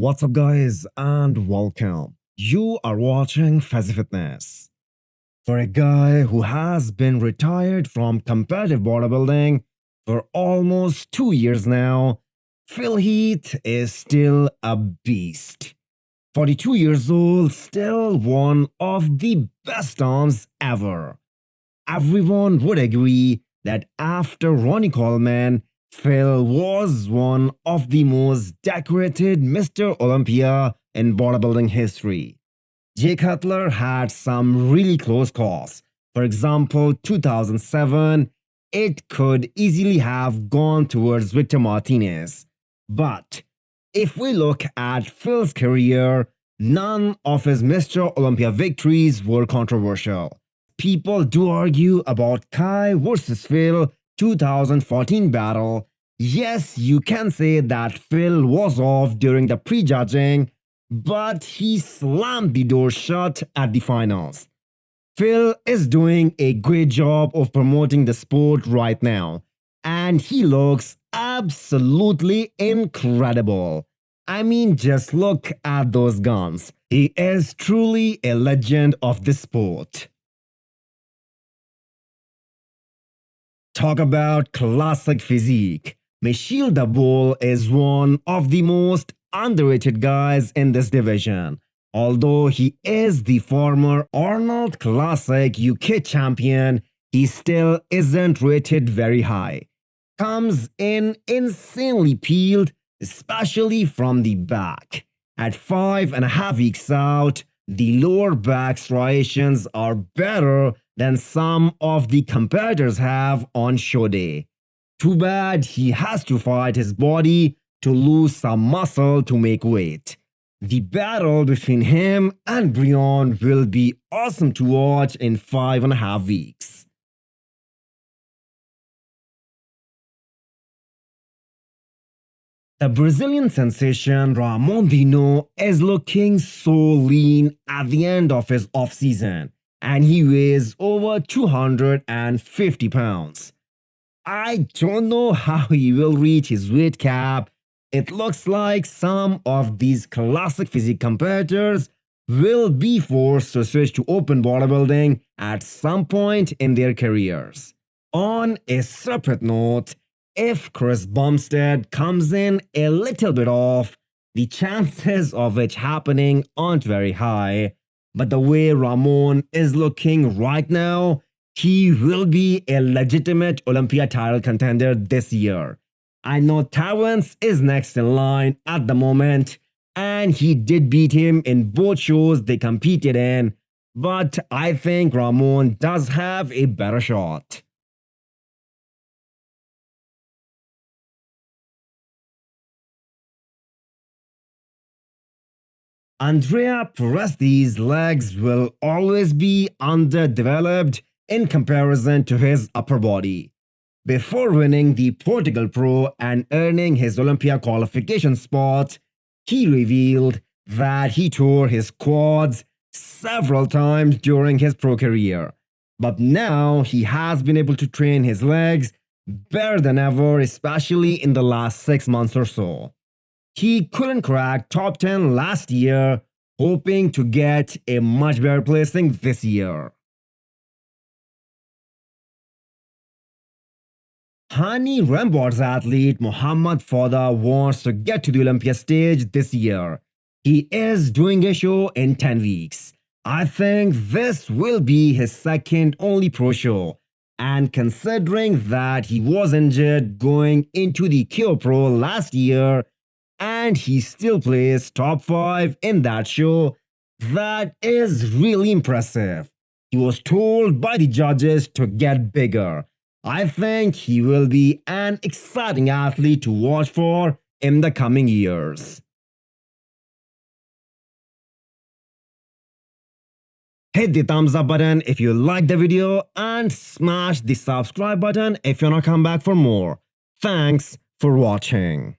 What's up, guys, and welcome. You are watching Fazi Fitness. For a guy who has been retired from competitive bodybuilding for almost 2 years now, Heath is still a beast. 42 years old, still one of the best arms ever. Everyone would agree that after Ronnie Coleman, Phil was one of the most decorated Mr. Olympia in bodybuilding history. Jay Cutler had some really close calls. For example, 2007, it could easily have gone towards Victor Martinez. But if we look at Phil's career, none of his Mr. Olympia victories were controversial. People do argue about Kai versus Phil 2014 battle. Yes, you can say that Phil was off during the prejudging, but he slammed the door shut at the finals. Phil is doing a great job of promoting the sport right now, and he looks absolutely incredible. I mean, just look at those guns. He is truly a legend of the sport. Talk about classic physique. Daboul is one of the most underrated guys in this division. Although he is the former Arnold Classic UK champion, he still isn't rated very high. Comes in insanely peeled, especially from the back. At 5.5 weeks out, the lower back striations are better than some of the competitors have on show day. Too bad he has to fight his body to lose some muscle to make weight. The battle between him and Brian will be awesome to watch in 5.5 weeks. The Brazilian sensation Ramon Dino is looking so lean at the end of his off-season, and he weighs over 250 pounds. I don't know how he will reach his weight cap. It looks like some of these classic physique competitors will be forced to switch to open bodybuilding at some point in their careers. On a separate note, if Chris Bumstead comes in a little bit off, the chances of it happening aren't very high. But the way Ramon is looking right now, he will be a legitimate Olympia title contender this year. I know Terrance is next in line at the moment, and he did beat him in both shows they competed in, but I think Ramon does have a better shot. Andrea Presti's legs will always be underdeveloped in comparison to his upper body. Before winning the Portugal Pro and earning his Olympia qualification spot, he revealed that he tore his quads several times during his pro career. But now he has been able to train his legs better than ever, especially in the last 6 months or so. He couldn't crack top 10 last year, hoping to get a much better placing this year. Hani Rambod's athlete Mohammad Foda wants to get to the Olympia stage this year. He is doing a show in 10 weeks. I think this will be his second only pro show. And considering that he was injured going into the KO Pro last year, and he still plays top 5 in that show, that is really impressive. He was told by the judges to get bigger. I think he will be an exciting athlete to watch for in the coming years. Hit the thumbs up button if you liked the video and smash the subscribe button if you want to come back for more. Thanks for watching.